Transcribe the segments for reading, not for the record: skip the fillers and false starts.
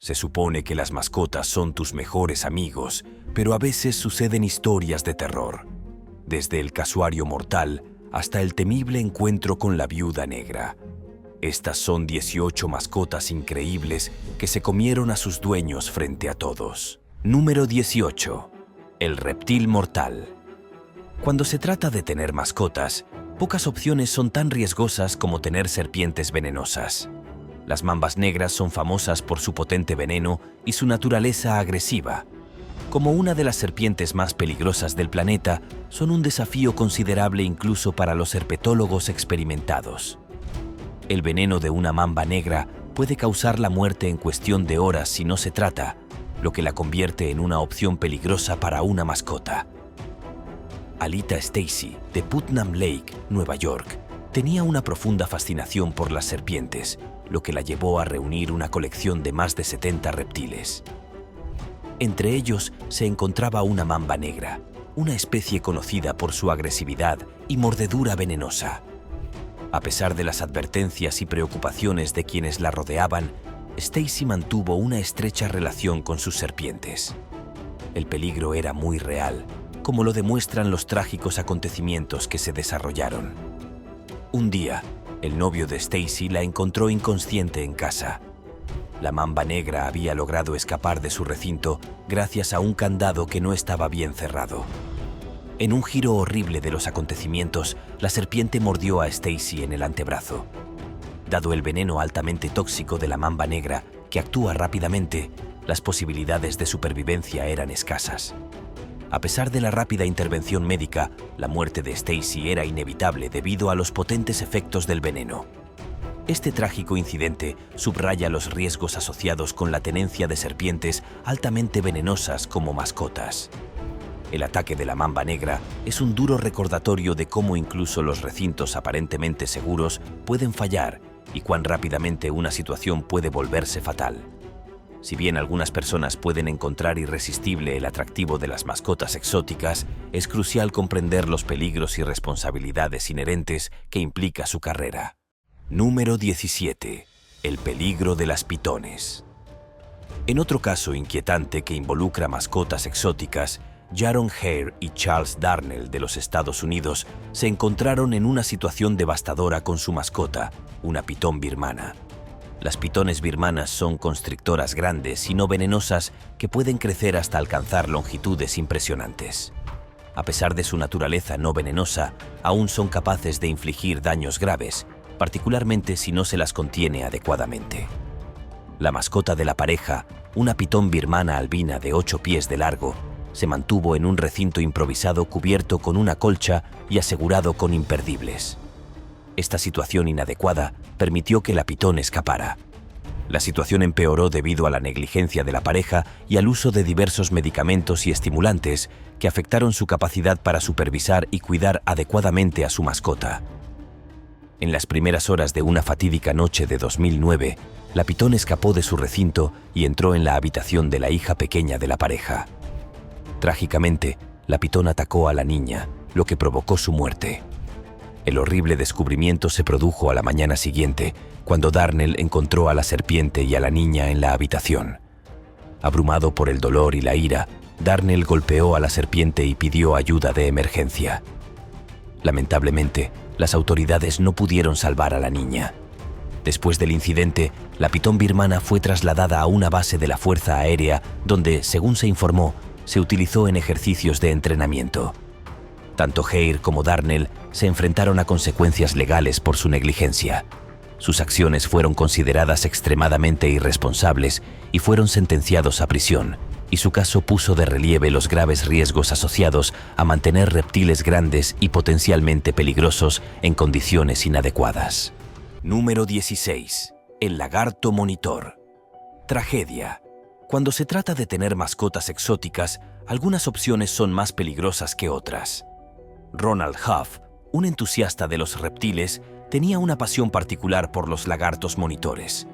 Se supone que las mascotas son tus mejores amigos, pero a veces suceden historias de terror. Desde el casuario mortal hasta el temible encuentro con la viuda negra. Estas son 18 mascotas increíbles que se comieron a sus dueños frente a todos. Número 18. El reptil mortal. Cuando se trata de tener mascotas, pocas opciones son tan riesgosas como tener serpientes venenosas. Las mambas negras son famosas por su potente veneno y su naturaleza agresiva. Como una de las serpientes más peligrosas del planeta, son un desafío considerable incluso para los herpetólogos experimentados. El veneno de una mamba negra puede causar la muerte en cuestión de horas si no se trata, lo que la convierte en una opción peligrosa para una mascota. Alita Stacy, de Putnam Lake, Nueva York, tenía una profunda fascinación por las serpientes, lo que la llevó a reunir una colección de más de 70 reptiles. Entre ellos se encontraba una mamba negra, una especie conocida por su agresividad y mordedura venenosa. A pesar de las advertencias y preocupaciones de quienes la rodeaban, Stacy mantuvo una estrecha relación con sus serpientes. El peligro era muy real, como lo demuestran los trágicos acontecimientos que se desarrollaron. Un día, el novio de Stacy la encontró inconsciente en casa. La mamba negra había logrado escapar de su recinto gracias a un candado que no estaba bien cerrado. En un giro horrible de los acontecimientos, la serpiente mordió a Stacy en el antebrazo. Dado el veneno altamente tóxico de la mamba negra, que actúa rápidamente, las posibilidades de supervivencia eran escasas. A pesar de la rápida intervención médica, la muerte de Stacy era inevitable debido a los potentes efectos del veneno. Este trágico incidente subraya los riesgos asociados con la tenencia de serpientes altamente venenosas como mascotas. El ataque de la mamba negra es un duro recordatorio de cómo incluso los recintos aparentemente seguros pueden fallar y cuán rápidamente una situación puede volverse fatal. Si bien algunas personas pueden encontrar irresistible el atractivo de las mascotas exóticas, es crucial comprender los peligros y responsabilidades inherentes que implica su carrera. Número 17. El peligro de las pitones. En otro caso inquietante que involucra mascotas exóticas, Jaron Hare y Charles Darnell de los Estados Unidos se encontraron en una situación devastadora con su mascota, una pitón birmana. Las pitones birmanas son constrictoras grandes y no venenosas que pueden crecer hasta alcanzar longitudes impresionantes. A pesar de su naturaleza no venenosa, aún son capaces de infligir daños graves, particularmente si no se las contiene adecuadamente. La mascota de la pareja, una pitón birmana albina de 8 pies de largo, se mantuvo en un recinto improvisado cubierto con una colcha y asegurado con imperdibles. Esta situación inadecuada permitió que la pitón escapara. La situación empeoró debido a la negligencia de la pareja y al uso de diversos medicamentos y estimulantes que afectaron su capacidad para supervisar y cuidar adecuadamente a su mascota. En las primeras horas de una fatídica noche de 2009, la pitón escapó de su recinto y entró en la habitación de la hija pequeña de la pareja. Trágicamente, la pitón atacó a la niña, lo que provocó su muerte. El horrible descubrimiento se produjo a la mañana siguiente, cuando Darnell encontró a la serpiente y a la niña en la habitación. Abrumado por el dolor y la ira, Darnell golpeó a la serpiente y pidió ayuda de emergencia. Lamentablemente, las autoridades no pudieron salvar a la niña. Después del incidente, la pitón birmana fue trasladada a una base de la Fuerza Aérea donde, según se informó, se utilizó en ejercicios de entrenamiento. Tanto Hare como Darnell se enfrentaron a consecuencias legales por su negligencia. Sus acciones fueron consideradas extremadamente irresponsables y fueron sentenciados a prisión, y su caso puso de relieve los graves riesgos asociados a mantener reptiles grandes y potencialmente peligrosos en condiciones inadecuadas. Número 16. El lagarto monitor. Tragedia. Cuando se trata de tener mascotas exóticas, algunas opciones son más peligrosas que otras. Ronald Huff, un entusiasta de los reptiles, tenía una pasión particular por los lagartos monitores.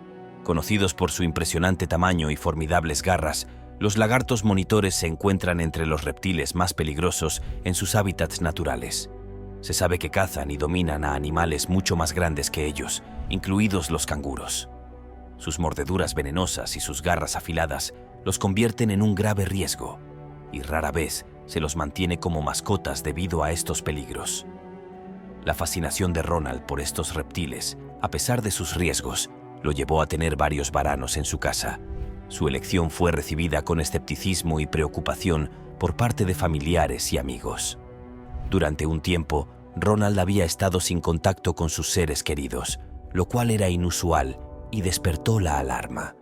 Conocidos por su impresionante tamaño y formidables garras, los lagartos monitores se encuentran entre los reptiles más peligrosos en sus hábitats naturales. Se sabe que cazan y dominan a animales mucho más grandes que ellos, incluidos los canguros. Sus mordeduras venenosas y sus garras afiladas los convierten en un grave riesgo, y rara vez se los mantiene como mascotas debido a estos peligros. La fascinación de Ronald por estos reptiles, a pesar de sus riesgos, lo llevó a tener varios varanos en su casa. Su elección fue recibida con escepticismo y preocupación por parte de familiares y amigos. Durante un tiempo, Ronald había estado sin contacto con sus seres queridos, lo cual era inusual y despertó la alarma.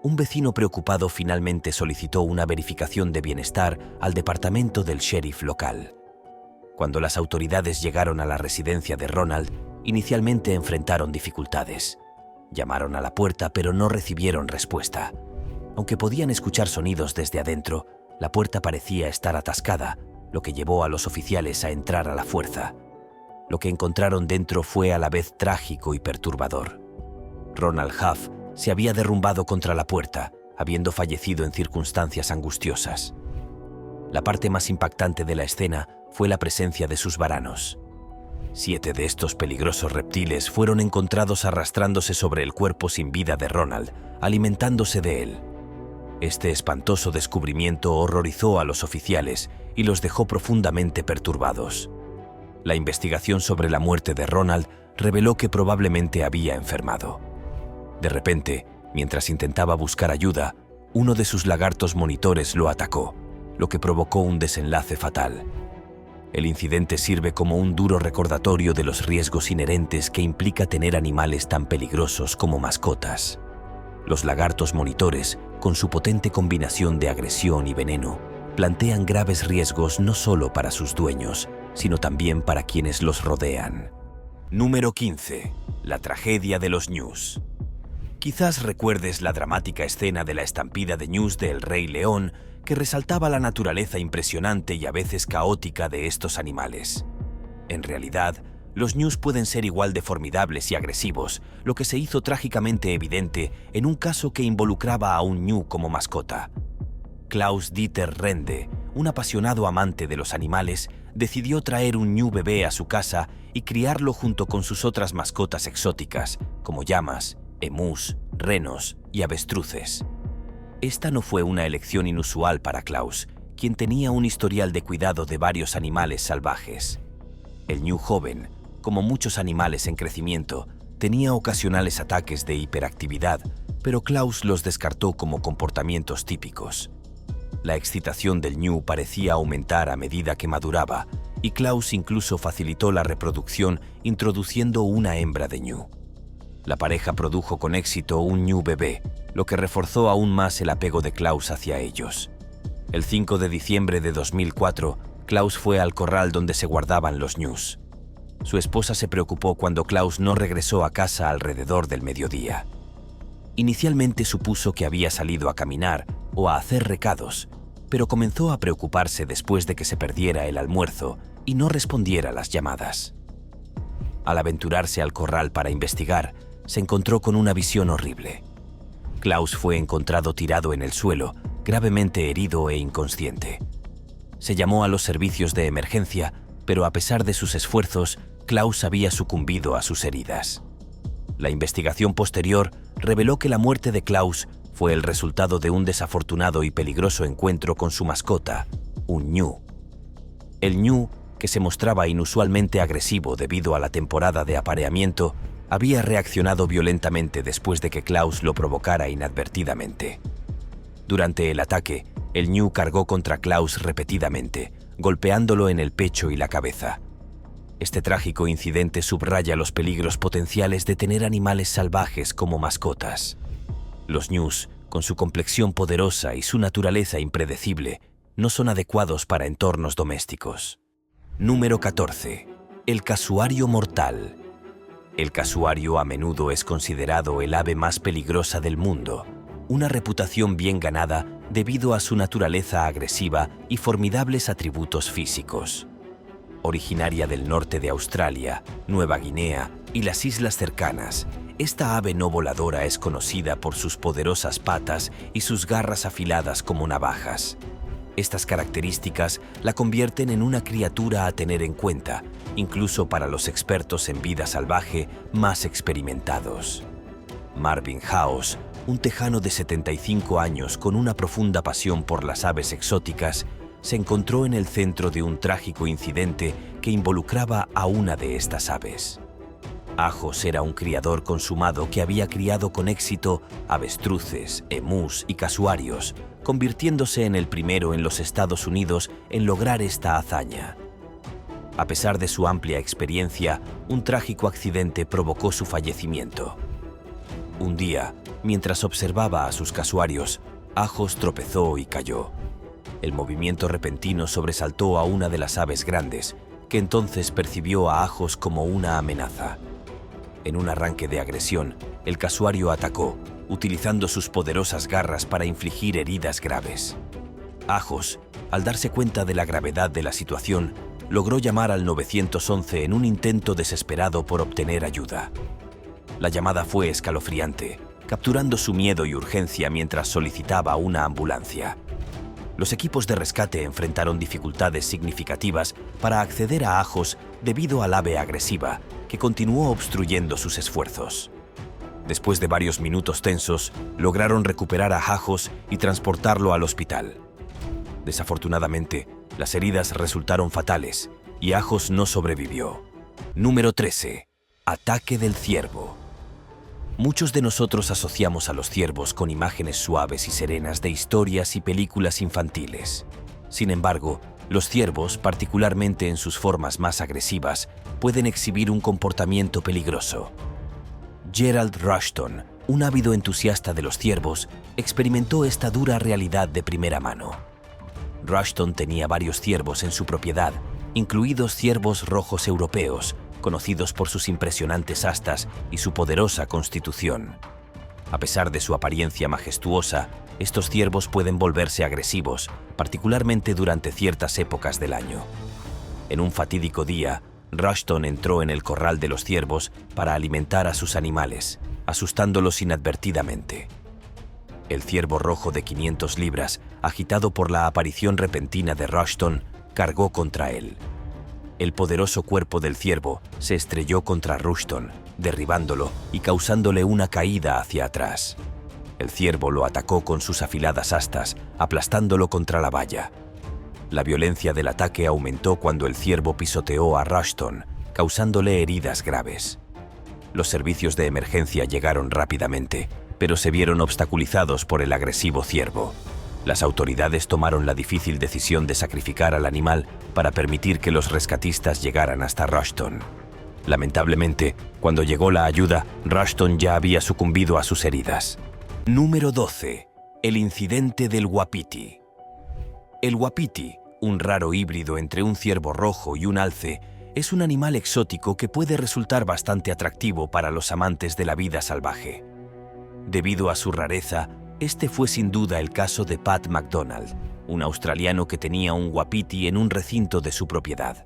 Un vecino preocupado finalmente solicitó una verificación de bienestar al departamento del sheriff local. Cuando las autoridades llegaron a la residencia de Ronald, inicialmente enfrentaron dificultades. Llamaron a la puerta, pero no recibieron respuesta. Aunque podían escuchar sonidos desde adentro, la puerta parecía estar atascada, lo que llevó a los oficiales a entrar a la fuerza. Lo que encontraron dentro fue a la vez trágico y perturbador. Ronald Huff se había derrumbado contra la puerta, habiendo fallecido en circunstancias angustiosas. La parte más impactante de la escena fue la presencia de sus varanos. 7 de estos peligrosos reptiles fueron encontrados arrastrándose sobre el cuerpo sin vida de Ronald, alimentándose de él. Este espantoso descubrimiento horrorizó a los oficiales y los dejó profundamente perturbados. La investigación sobre la muerte de Ronald reveló que probablemente había enfermado. De repente, mientras intentaba buscar ayuda, uno de sus lagartos monitores lo atacó, lo que provocó un desenlace fatal. El incidente sirve como un duro recordatorio de los riesgos inherentes que implica tener animales tan peligrosos como mascotas. Los lagartos monitores, con su potente combinación de agresión y veneno, plantean graves riesgos no solo para sus dueños, sino también para quienes los rodean. Número 15. La tragedia de los ñus. Quizás recuerdes la dramática escena de la estampida de ñus de El Rey León, que resaltaba la naturaleza impresionante y a veces caótica de estos animales. En realidad, los ñus pueden ser igual de formidables y agresivos, lo que se hizo trágicamente evidente en un caso que involucraba a un ñu como mascota. Klaus-Dieter Rende, un apasionado amante de los animales, decidió traer un ñu bebé a su casa y criarlo junto con sus otras mascotas exóticas, como llamas, emús, renos y avestruces. Esta no fue una elección inusual para Klaus, quien tenía un historial de cuidado de varios animales salvajes. El ñu joven, como muchos animales en crecimiento, tenía ocasionales ataques de hiperactividad, pero Klaus los descartó como comportamientos típicos. La excitación del ñu parecía aumentar a medida que maduraba, y Klaus incluso facilitó la reproducción introduciendo una hembra de ñu. La pareja produjo con éxito un ñu bebé, lo que reforzó aún más el apego de Klaus hacia ellos. El 5 de diciembre de 2004, Klaus fue al corral donde se guardaban los ñus. Su esposa se preocupó cuando Klaus no regresó a casa alrededor del mediodía. Inicialmente supuso que había salido a caminar o a hacer recados, pero comenzó a preocuparse después de que se perdiera el almuerzo y no respondiera las llamadas. Al aventurarse al corral para investigar, se encontró con una visión horrible. Klaus fue encontrado tirado en el suelo, gravemente herido e inconsciente. Se llamó a los servicios de emergencia, pero a pesar de sus esfuerzos, Klaus había sucumbido a sus heridas. La investigación posterior reveló que la muerte de Klaus fue el resultado de un desafortunado y peligroso encuentro con su mascota, un ñu. El ñu, que se mostraba inusualmente agresivo debido a la temporada de apareamiento, había reaccionado violentamente después de que Klaus lo provocara inadvertidamente. Durante el ataque, el ñu cargó contra Klaus repetidamente, golpeándolo en el pecho y la cabeza. Este trágico incidente subraya los peligros potenciales de tener animales salvajes como mascotas. Los ñus, con su complexión poderosa y su naturaleza impredecible, no son adecuados para entornos domésticos. Número 14. El casuario mortal. El casuario a menudo es considerado el ave más peligrosa del mundo, una reputación bien ganada debido a su naturaleza agresiva y formidables atributos físicos. Originaria del norte de Australia, Nueva Guinea y las islas cercanas, esta ave no voladora es conocida por sus poderosas patas y sus garras afiladas como navajas. Estas características la convierten en una criatura a tener en cuenta, incluso para los expertos en vida salvaje más experimentados. Marvin House, un tejano de 75 años con una profunda pasión por las aves exóticas, se encontró en el centro de un trágico incidente que involucraba a una de estas aves. Ajos era un criador consumado que había criado con éxito avestruces, emús y casuarios, convirtiéndose en el primero en los Estados Unidos en lograr esta hazaña. A pesar de su amplia experiencia, un trágico accidente provocó su fallecimiento. Un día, mientras observaba a sus casuarios, Ajos tropezó y cayó. El movimiento repentino sobresaltó a una de las aves grandes, que entonces percibió a Ajos como una amenaza. En un arranque de agresión, el casuario atacó, utilizando sus poderosas garras para infligir heridas graves. Ajos, al darse cuenta de la gravedad de la situación, logró llamar al 911 en un intento desesperado por obtener ayuda. La llamada fue escalofriante, capturando su miedo y urgencia mientras solicitaba una ambulancia. Los equipos de rescate enfrentaron dificultades significativas para acceder a Ajos debido al ave agresiva, que continuó obstruyendo sus esfuerzos. Después de varios minutos tensos, lograron recuperar a Ajos y transportarlo al hospital. Desafortunadamente, las heridas resultaron fatales y Ajos no sobrevivió. Número 13. Ataque del ciervo. Muchos de nosotros asociamos a los ciervos con imágenes suaves y serenas de historias y películas infantiles. Sin embargo, los ciervos, particularmente en sus formas más agresivas, pueden exhibir un comportamiento peligroso. Gerald Rushton, un ávido entusiasta de los ciervos, experimentó esta dura realidad de primera mano. Rushton tenía varios ciervos en su propiedad, incluidos ciervos rojos europeos, conocidos por sus impresionantes astas y su poderosa constitución. A pesar de su apariencia majestuosa, estos ciervos pueden volverse agresivos, particularmente durante ciertas épocas del año. En un fatídico día, Rushton entró en el corral de los ciervos para alimentar a sus animales, asustándolos inadvertidamente. El ciervo rojo de 500 libras, agitado por la aparición repentina de Rushton, cargó contra él. El poderoso cuerpo del ciervo se estrelló contra Rushton, derribándolo y causándole una caída hacia atrás. El ciervo lo atacó con sus afiladas astas, aplastándolo contra la valla. La violencia del ataque aumentó cuando el ciervo pisoteó a Rushton, causándole heridas graves. Los servicios de emergencia llegaron rápidamente, pero se vieron obstaculizados por el agresivo ciervo. Las autoridades tomaron la difícil decisión de sacrificar al animal para permitir que los rescatistas llegaran hasta Rushton. Lamentablemente, cuando llegó la ayuda, Rushton ya había sucumbido a sus heridas. Número 12. El incidente del uapiti. El uapiti, un raro híbrido entre un ciervo rojo y un alce, es un animal exótico que puede resultar bastante atractivo para los amantes de la vida salvaje. Debido a su rareza, este fue sin duda el caso de Pat McDonald, un australiano que tenía un uapiti en un recinto de su propiedad.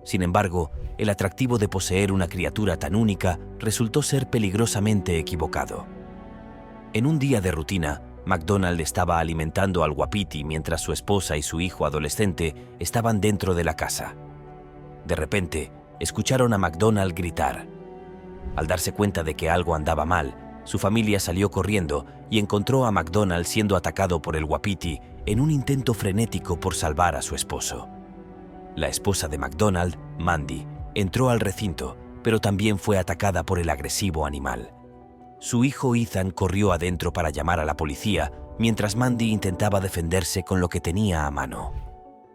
Sin embargo, el atractivo de poseer una criatura tan única resultó ser peligrosamente equivocado. En un día de rutina, McDonald estaba alimentando al uapiti mientras su esposa y su hijo adolescente estaban dentro de la casa. De repente, escucharon a McDonald gritar. Al darse cuenta de que algo andaba mal, su familia salió corriendo y encontró a McDonald siendo atacado por el uapiti en un intento frenético por salvar a su esposo. La esposa de McDonald, Mandy, entró al recinto, pero también fue atacada por el agresivo animal. Su hijo Ethan corrió adentro para llamar a la policía, mientras Mandy intentaba defenderse con lo que tenía a mano.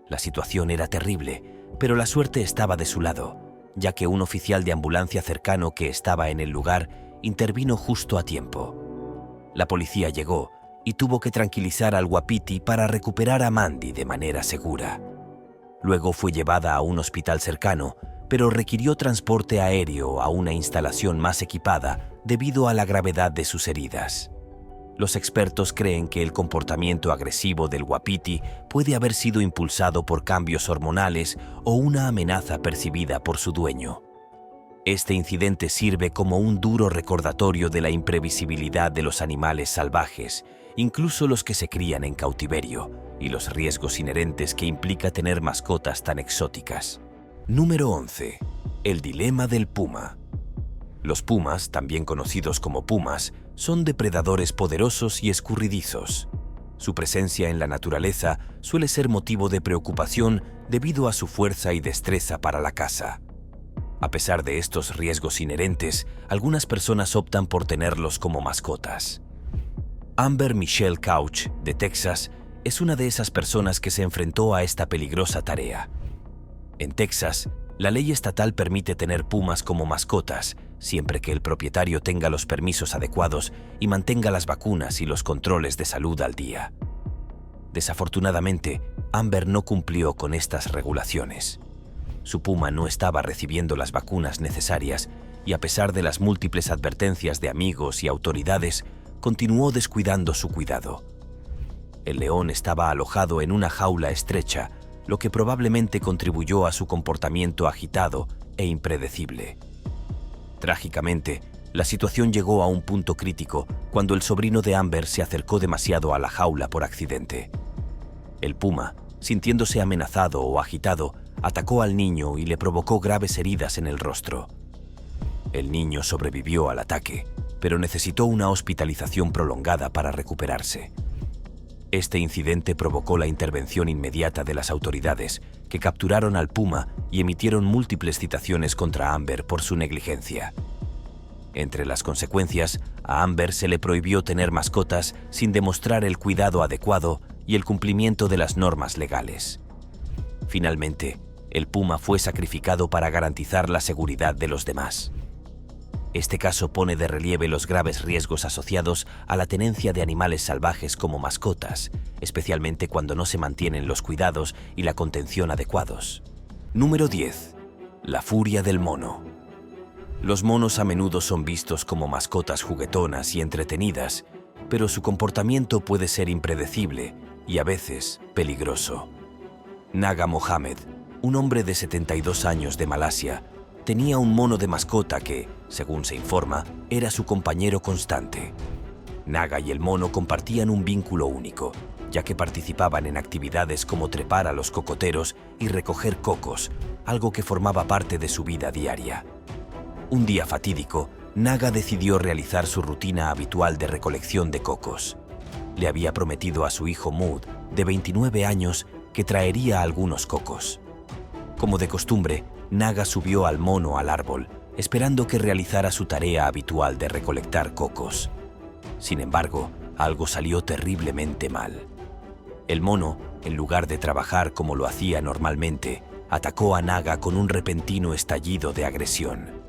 La situación era terrible, pero la suerte estaba de su lado, ya que un oficial de ambulancia cercano que estaba en el lugar intervino justo a tiempo. La policía llegó y tuvo que tranquilizar al uapiti para recuperar a Mandy de manera segura. Luego fue llevada a un hospital cercano, pero requirió transporte aéreo a una instalación más equipada debido a la gravedad de sus heridas. Los expertos creen que el comportamiento agresivo del uapiti puede haber sido impulsado por cambios hormonales o una amenaza percibida por su dueño. Este incidente sirve como un duro recordatorio de la imprevisibilidad de los animales salvajes, incluso los que se crían en cautiverio, y los riesgos inherentes que implica tener mascotas tan exóticas. Número 11. El dilema del puma. Los pumas, también conocidos como pumas, son depredadores poderosos y escurridizos. Su presencia en la naturaleza suele ser motivo de preocupación debido a su fuerza y destreza para la caza. A pesar de estos riesgos inherentes, algunas personas optan por tenerlos como mascotas. Amber Michelle Couch, de Texas, es una de esas personas que se enfrentó a esta peligrosa tarea. En Texas, la ley estatal permite tener pumas como mascotas, siempre que el propietario tenga los permisos adecuados y mantenga las vacunas y los controles de salud al día. Desafortunadamente, Amber no cumplió con estas regulaciones. Su puma no estaba recibiendo las vacunas necesarias y, a pesar de las múltiples advertencias de amigos y autoridades, continuó descuidando su cuidado. El león estaba alojado en una jaula estrecha, lo que probablemente contribuyó a su comportamiento agitado e impredecible. Trágicamente, la situación llegó a un punto crítico cuando el sobrino de Amber se acercó demasiado a la jaula por accidente. El puma, sintiéndose amenazado o agitado, atacó al niño y le provocó graves heridas en el rostro. El niño sobrevivió al ataque, pero necesitó una hospitalización prolongada para recuperarse. Este incidente provocó la intervención inmediata de las autoridades, que capturaron al puma y emitieron múltiples citaciones contra Amber por su negligencia. Entre las consecuencias, a Amber se le prohibió tener mascotas sin demostrar el cuidado adecuado y el cumplimiento de las normas legales. Finalmente, el puma fue sacrificado para garantizar la seguridad de los demás. Este caso pone de relieve los graves riesgos asociados a la tenencia de animales salvajes como mascotas, especialmente cuando no se mantienen los cuidados y la contención adecuados. Número 10. La furia del mono. Los monos a menudo son vistos como mascotas juguetonas y entretenidas, pero su comportamiento puede ser impredecible y a veces peligroso. Naga Mohammed, un hombre de 72 años de Malasia, tenía un mono de mascota que, según se informa, era su compañero constante. Naga y el mono compartían un vínculo único, ya que participaban en actividades como trepar a los cocoteros y recoger cocos, algo que formaba parte de su vida diaria. Un día fatídico, Naga decidió realizar su rutina habitual de recolección de cocos. Le había prometido a su hijo Mood, de 29 años, que traería algunos cocos. Como de costumbre, Naga subió al mono al árbol, esperando que realizara su tarea habitual de recolectar cocos. Sin embargo, algo salió terriblemente mal. El mono, en lugar de trabajar como lo hacía normalmente, atacó a Naga con un repentino estallido de agresión.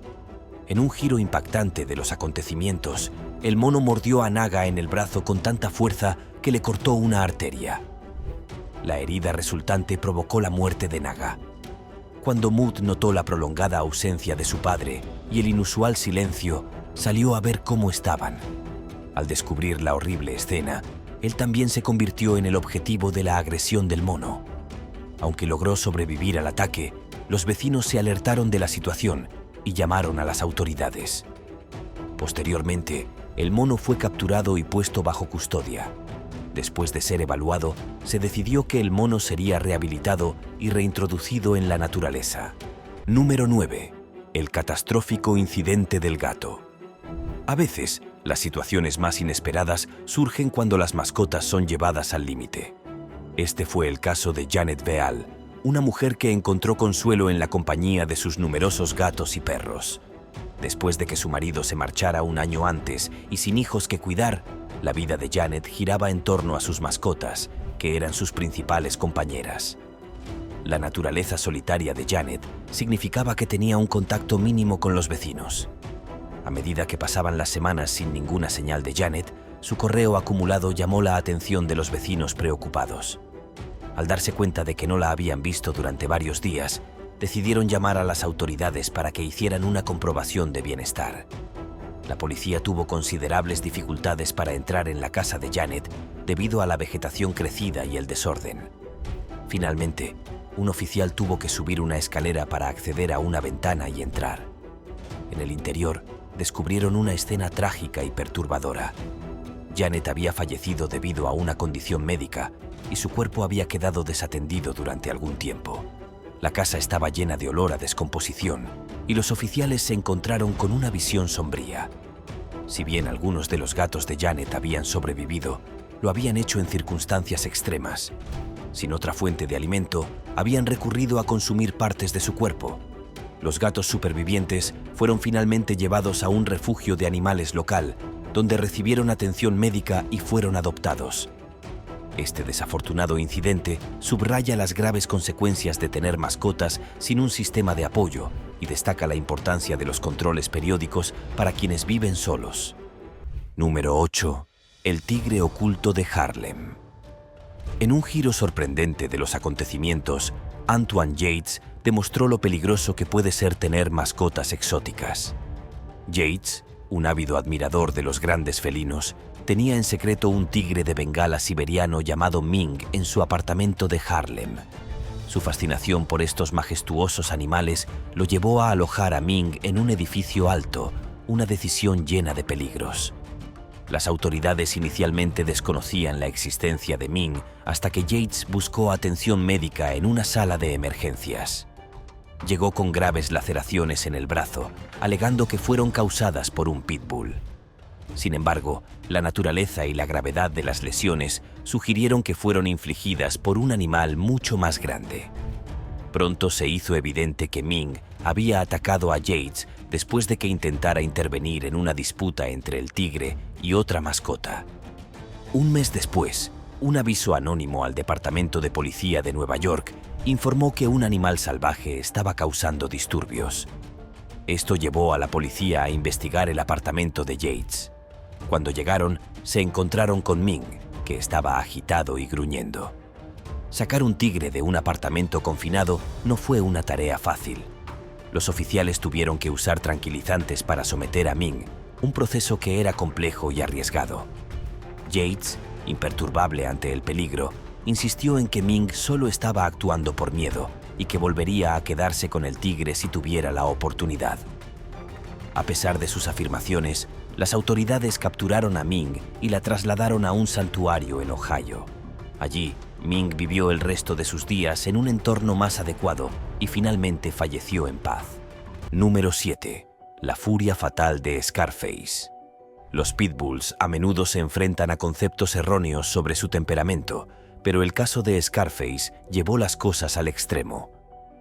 En un giro impactante de los acontecimientos, el mono mordió a Naga en el brazo con tanta fuerza que le cortó una arteria. La herida resultante provocó la muerte de Naga. Cuando Mood notó la prolongada ausencia de su padre y el inusual silencio, salió a ver cómo estaban. Al descubrir la horrible escena, él también se convirtió en el objetivo de la agresión del mono. Aunque logró sobrevivir al ataque, los vecinos se alertaron de la situación y llamaron a las autoridades. Posteriormente, el mono fue capturado y puesto bajo custodia. Después de ser evaluado, se decidió que el mono sería rehabilitado y reintroducido en la naturaleza. Número 9. El catastrófico incidente del gato. A veces, las situaciones más inesperadas surgen cuando las mascotas son llevadas al límite. Este fue el caso de Janet Beal, una mujer que encontró consuelo en la compañía de sus numerosos gatos y perros. Después de que su marido se marchara un año antes y sin hijos que cuidar, la vida de Janet giraba en torno a sus mascotas, que eran sus principales compañeras. La naturaleza solitaria de Janet significaba que tenía un contacto mínimo con los vecinos. A medida que pasaban las semanas sin ninguna señal de Janet, su correo acumulado llamó la atención de los vecinos preocupados. Al darse cuenta de que no la habían visto durante varios días, decidieron llamar a las autoridades para que hicieran una comprobación de bienestar. La policía tuvo considerables dificultades para entrar en la casa de Janet debido a la vegetación crecida y el desorden. Finalmente, un oficial tuvo que subir una escalera para acceder a una ventana y entrar. En el interior, descubrieron una escena trágica y perturbadora. Janet había fallecido debido a una condición médica y su cuerpo había quedado desatendido durante algún tiempo. La casa estaba llena de olor a descomposición y los oficiales se encontraron con una visión sombría. Si bien algunos de los gatos de Janet habían sobrevivido, lo habían hecho en circunstancias extremas. Sin otra fuente de alimento, habían recurrido a consumir partes de su cuerpo. Los gatos supervivientes fueron finalmente llevados a un refugio de animales local, donde recibieron atención médica y fueron adoptados. Este desafortunado incidente subraya las graves consecuencias de tener mascotas sin un sistema de apoyo y destaca la importancia de los controles periódicos para quienes viven solos. Número 8. El tigre oculto de Harlem. En un giro sorprendente de los acontecimientos, Antoine Yates demostró lo peligroso que puede ser tener mascotas exóticas. Yates, un ávido admirador de los grandes felinos, tenía en secreto un tigre de Bengala siberiano llamado Ming en su apartamento de Harlem. Su fascinación por estos majestuosos animales lo llevó a alojar a Ming en un edificio alto, una decisión llena de peligros. Las autoridades inicialmente desconocían la existencia de Ming hasta que Yates buscó atención médica en una sala de emergencias. Llegó con graves laceraciones en el brazo, alegando que fueron causadas por un pitbull. Sin embargo, la naturaleza y la gravedad de las lesiones sugirieron que fueron infligidas por un animal mucho más grande. Pronto se hizo evidente que Ming había atacado a Yates después de que intentara intervenir en una disputa entre el tigre y otra mascota. Un mes después, un aviso anónimo al Departamento de Policía de Nueva York informó que un animal salvaje estaba causando disturbios. Esto llevó a la policía a investigar el apartamento de Yates. Cuando llegaron, se encontraron con Ming, que estaba agitado y gruñendo. Sacar un tigre de un apartamento confinado no fue una tarea fácil. Los oficiales tuvieron que usar tranquilizantes para someter a Ming, un proceso que era complejo y arriesgado. Yates, imperturbable ante el peligro, insistió en que Ming solo estaba actuando por miedo y que volvería a quedarse con el tigre si tuviera la oportunidad. A pesar de sus afirmaciones, las autoridades capturaron a Ming y la trasladaron a un santuario en Ohio. Allí, Ming vivió el resto de sus días en un entorno más adecuado y finalmente falleció en paz. Número 7. La furia fatal de Scarface. Los pitbulls a menudo se enfrentan a conceptos erróneos sobre su temperamento, pero el caso de Scarface llevó las cosas al extremo.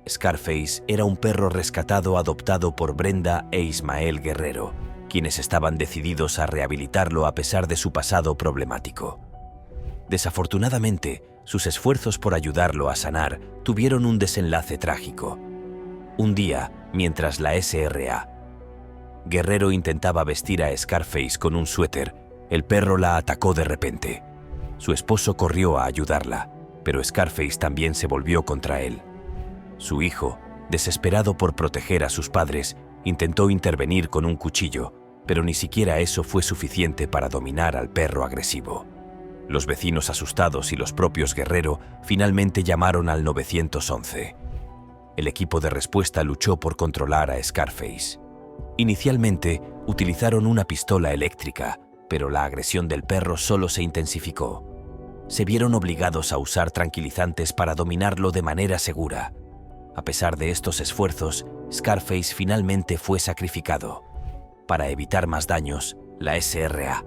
Scarface era un perro rescatado adoptado por Brenda e Ismael Guerrero, quienes estaban decididos a rehabilitarlo a pesar de su pasado problemático. Desafortunadamente, sus esfuerzos por ayudarlo a sanar tuvieron un desenlace trágico. Un día, mientras la SRA. Guerrero intentaba vestir a Scarface con un suéter, el perro la atacó de repente. Su esposo corrió a ayudarla, pero Scarface también se volvió contra él. Su hijo, desesperado por proteger a sus padres, intentó intervenir con un cuchillo, pero ni siquiera eso fue suficiente para dominar al perro agresivo. Los vecinos asustados y los propios Guerrero finalmente llamaron al 911. El equipo de respuesta luchó por controlar a Scarface. Inicialmente, utilizaron una pistola eléctrica, pero la agresión del perro solo se intensificó. Se vieron obligados a usar tranquilizantes para dominarlo de manera segura. A pesar de estos esfuerzos, Scarface finalmente fue sacrificado. Para evitar más daños, la SRA.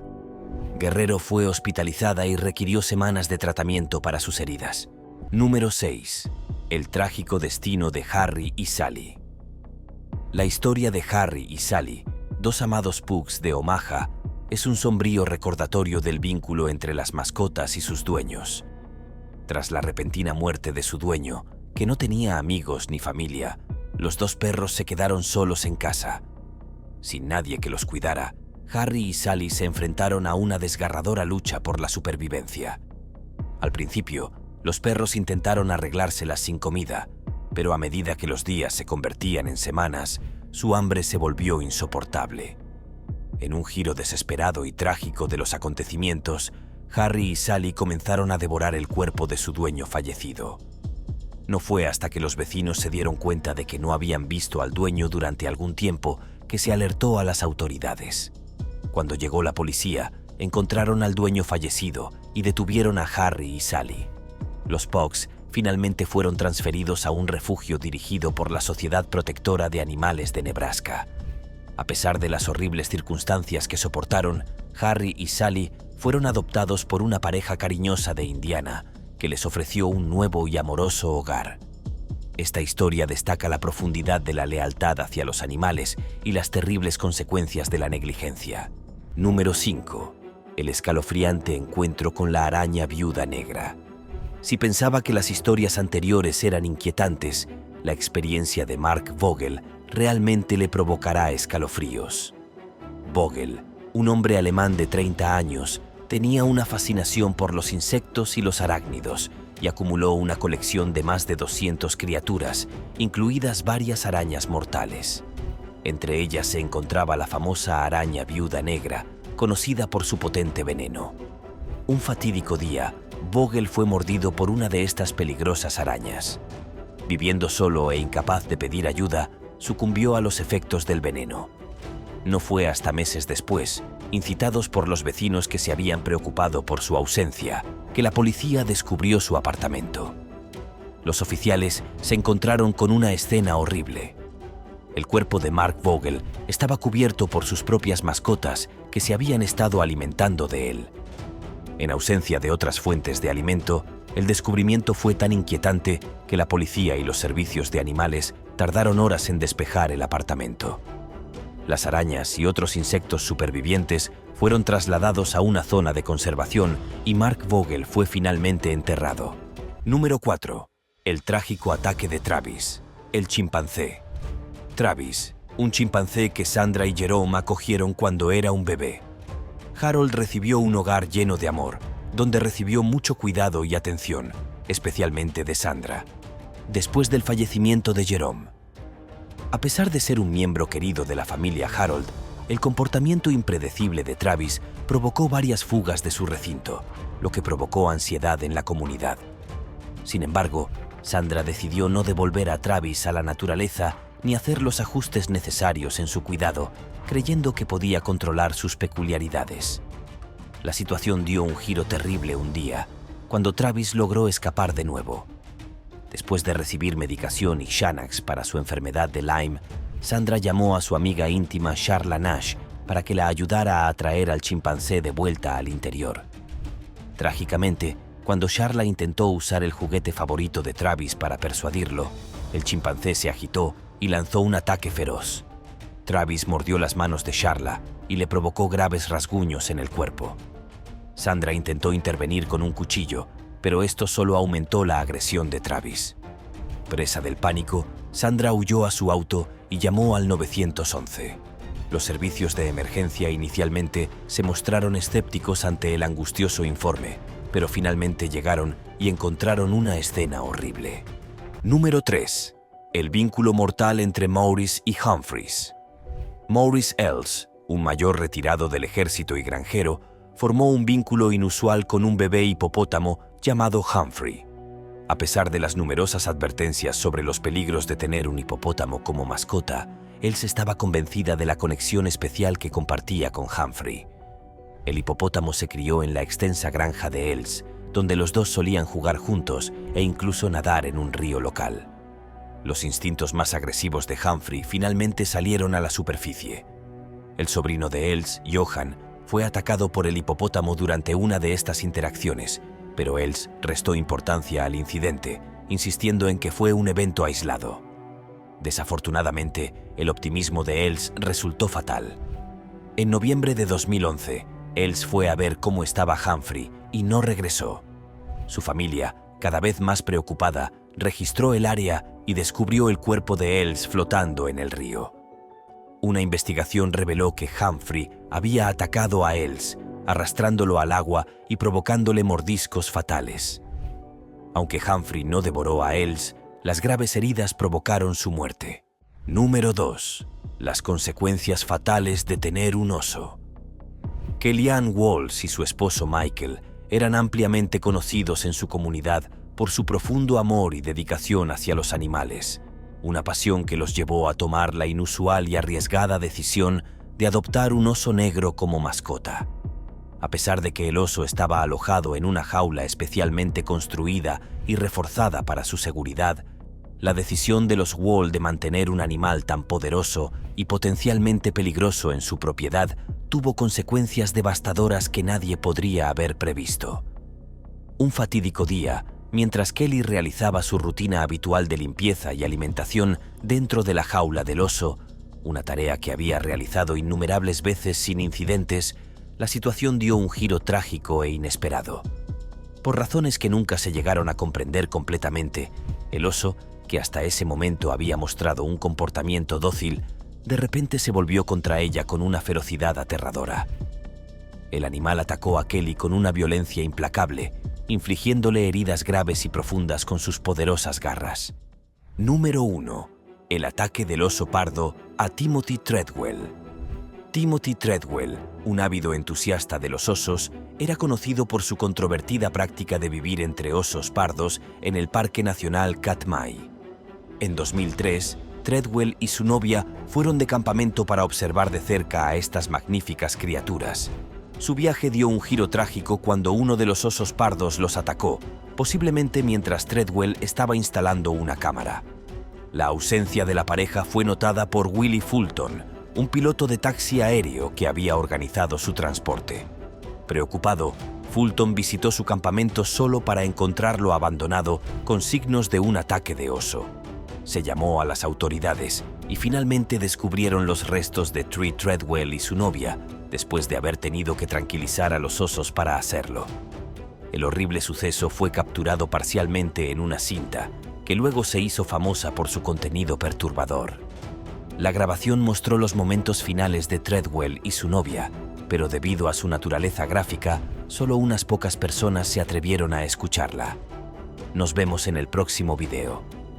Guerrero fue hospitalizada y requirió semanas de tratamiento para sus heridas. Número 6. El trágico destino de Harry y Sally. La historia de Harry y Sally, dos amados pugs de Omaha, es un sombrío recordatorio del vínculo entre las mascotas y sus dueños. Tras la repentina muerte de su dueño, que no tenía amigos ni familia, los dos perros se quedaron solos en casa. Sin nadie que los cuidara, Harry y Sally se enfrentaron a una desgarradora lucha por la supervivencia. Al principio, los perros intentaron arreglárselas sin comida, pero a medida que los días se convertían en semanas, su hambre se volvió insoportable. En un giro desesperado y trágico de los acontecimientos, Harry y Sally comenzaron a devorar el cuerpo de su dueño fallecido. No fue hasta que los vecinos se dieron cuenta de que no habían visto al dueño durante algún tiempo que se alertó a las autoridades. Cuando llegó la policía, encontraron al dueño fallecido y detuvieron a Harry y Sally. Los pugs finalmente fueron transferidos a un refugio dirigido por la Sociedad Protectora de Animales de Nebraska. A pesar de las horribles circunstancias que soportaron, Harry y Sally fueron adoptados por una pareja cariñosa de Indiana, que les ofreció un nuevo y amoroso hogar. Esta historia destaca la profundidad de la lealtad hacia los animales y las terribles consecuencias de la negligencia. Número 5. El escalofriante encuentro con la araña viuda negra. Si pensaba que las historias anteriores eran inquietantes, la experiencia de Mark Vogel realmente le provocará escalofríos. Vogel, un hombre alemán de 30 años, tenía una fascinación por los insectos y los arácnidos y acumuló una colección de más de 200 criaturas, incluidas varias arañas mortales. Entre ellas se encontraba la famosa araña viuda negra, conocida por su potente veneno. Un fatídico día, Vogel fue mordido por una de estas peligrosas arañas. Viviendo solo e incapaz de pedir ayuda, sucumbió a los efectos del veneno. No fue hasta meses después, incitados por los vecinos que se habían preocupado por su ausencia, que la policía descubrió su apartamento. Los oficiales se encontraron con una escena horrible. El cuerpo de Mark Vogel estaba cubierto por sus propias mascotas que se habían estado alimentando de él. En ausencia de otras fuentes de alimento, el descubrimiento fue tan inquietante que la policía y los servicios de animales tardaron horas en despejar el apartamento. Las arañas y otros insectos supervivientes fueron trasladados a una zona de conservación y Mark Vogel fue finalmente enterrado. Número 4. El trágico ataque de Travis, el chimpancé. Travis, un chimpancé que Sandra y Jerome acogieron cuando era un bebé. Harold recibió un hogar lleno de amor, donde recibió mucho cuidado y atención, especialmente de Sandra. Después del fallecimiento de Jerome, a pesar de ser un miembro querido de la familia Harold, el comportamiento impredecible de Travis provocó varias fugas de su recinto, lo que provocó ansiedad en la comunidad. Sin embargo, Sandra decidió no devolver a Travis a la naturaleza ni hacer los ajustes necesarios en su cuidado, creyendo que podía controlar sus peculiaridades. La situación dio un giro terrible un día, cuando Travis logró escapar de nuevo. Después de recibir medicación y Xanax para su enfermedad de Lyme, Sandra llamó a su amiga íntima Sharla Nash para que la ayudara a atraer al chimpancé de vuelta al interior. Trágicamente, cuando Sharla intentó usar el juguete favorito de Travis para persuadirlo, el chimpancé se agitó y lanzó un ataque feroz. Travis mordió las manos de Sharla y le provocó graves rasguños en el cuerpo. Sandra intentó intervenir con un cuchillo, pero esto solo aumentó la agresión de Travis. Presa del pánico, Sandra huyó a su auto y llamó al 911. Los servicios de emergencia inicialmente se mostraron escépticos ante el angustioso informe, pero finalmente llegaron y encontraron una escena horrible. Número 3. El vínculo mortal entre Maurice y Humphreys. Maurice Els, un mayor retirado del ejército y granjero, formó un vínculo inusual con un bebé hipopótamo llamado Humphrey. A pesar de las numerosas advertencias sobre los peligros de tener un hipopótamo como mascota, Els estaba convencida de la conexión especial que compartía con Humphrey. El hipopótamo se crió en la extensa granja de Els, donde los dos solían jugar juntos e incluso nadar en un río local. Los instintos más agresivos de Humphrey finalmente salieron a la superficie. El sobrino de Els, Johan, fue atacado por el hipopótamo durante una de estas interacciones, pero Els restó importancia al incidente, insistiendo en que fue un evento aislado. Desafortunadamente, el optimismo de Els resultó fatal. En noviembre de 2011, Els fue a ver cómo estaba Humphrey y no regresó. Su familia, cada vez más preocupada, registró el área y descubrió el cuerpo de Els flotando en el río. Una investigación reveló que Humphrey había atacado a Els, arrastrándolo al agua y provocándole mordiscos fatales. Aunque Humphrey no devoró a Els, las graves heridas provocaron su muerte. Número 2. Las consecuencias fatales de tener un oso. Kellyanne Walls y su esposo Michael eran ampliamente conocidos en su comunidad por su profundo amor y dedicación hacia los animales, una pasión que los llevó a tomar la inusual y arriesgada decisión de adoptar un oso negro como mascota. A pesar de que el oso estaba alojado en una jaula especialmente construida y reforzada para su seguridad, la decisión de los Wall de mantener un animal tan poderoso y potencialmente peligroso en su propiedad tuvo consecuencias devastadoras que nadie podría haber previsto. Un fatídico día, mientras Kelly realizaba su rutina habitual de limpieza y alimentación dentro de la jaula del oso, una tarea que había realizado innumerables veces sin incidentes, la situación dio un giro trágico e inesperado. Por razones que nunca se llegaron a comprender completamente, el oso, que hasta ese momento había mostrado un comportamiento dócil, de repente se volvió contra ella con una ferocidad aterradora. El animal atacó a Kelly con una violencia implacable, infligiéndole heridas graves y profundas con sus poderosas garras. Número 1. El ataque del oso pardo a Timothy Treadwell. Timothy Treadwell, un ávido entusiasta de los osos, era conocido por su controvertida práctica de vivir entre osos pardos en el Parque Nacional Katmai. En 2003, Treadwell y su novia fueron de campamento para observar de cerca a estas magníficas criaturas. Su viaje dio un giro trágico cuando uno de los osos pardos los atacó, posiblemente mientras Treadwell estaba instalando una cámara. La ausencia de la pareja fue notada por Willie Fulton, un piloto de taxi aéreo que había organizado su transporte. Preocupado, Fulton visitó su campamento solo para encontrarlo abandonado con signos de un ataque de oso. Se llamó a las autoridades y finalmente descubrieron los restos de Tree Treadwell y su novia, después de haber tenido que tranquilizar a los osos para hacerlo. El horrible suceso fue capturado parcialmente en una cinta, que luego se hizo famosa por su contenido perturbador. La grabación mostró los momentos finales de Treadwell y su novia, pero debido a su naturaleza gráfica, solo unas pocas personas se atrevieron a escucharla. Nos vemos en el próximo video.